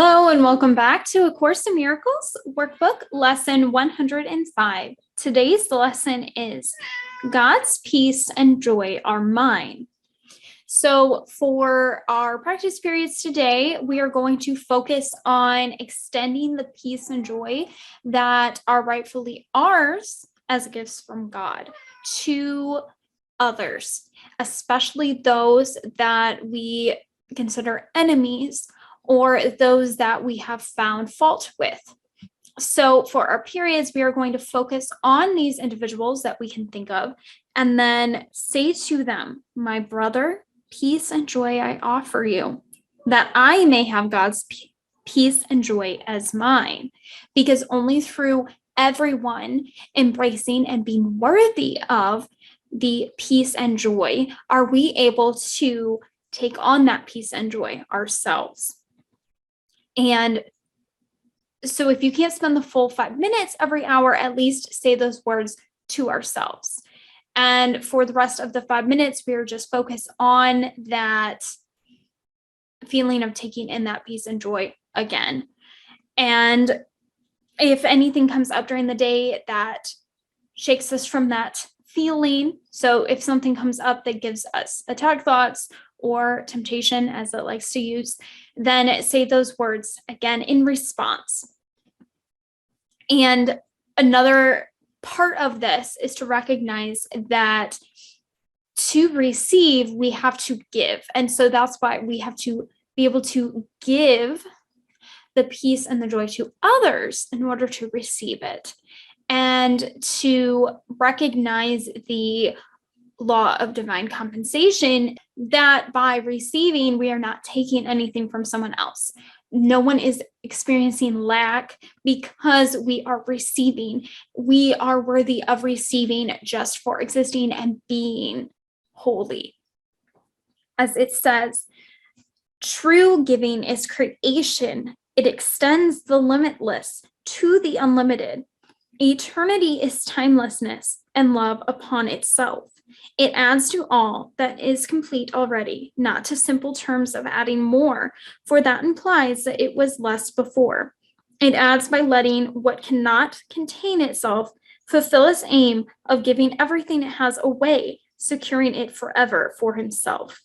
Hello and welcome back to A Course in Miracles, Workbook, Lesson 105. Today's lesson is God's peace and joy are mine. So for our practice periods today, we are going to focus on extending the peace and joy that are rightfully ours as gifts from God to others, especially those that we consider enemies or those that we have found fault with. So for our periods, we are going to focus on these individuals that we can think of and then say to them, my brother, peace and joy I offer you, that I may have God's peace and joy as mine, because only through everyone embracing and being worthy of the peace and joy are we able to take on that peace and joy ourselves. And so if you can't spend the full 5 minutes every hour, at least say those words to ourselves. And for the rest of the 5 minutes, we are just focused on that feeling of taking in that peace and joy again. And if anything comes up during the day that shakes us from that feeling, so if something comes up that gives us attack thoughts or temptation, as it likes to use, then say those words again in response. And another part of this is to recognize that to receive, we have to give. And so that's why we have to be able to give the peace and the joy to others in order to receive it, and to recognize the law of divine compensation, that by receiving, we are not taking anything from someone else. No one is experiencing lack because we are receiving. We are worthy of receiving just for existing and being holy. As it says, true giving is creation. It extends the limitless to the unlimited. Eternity is timelessness and love upon itself. It adds to all that is complete already, not to simple terms of adding more, for that implies that it was less before. It adds by letting what cannot contain itself fulfill its aim of giving everything it has away, securing it forever for himself.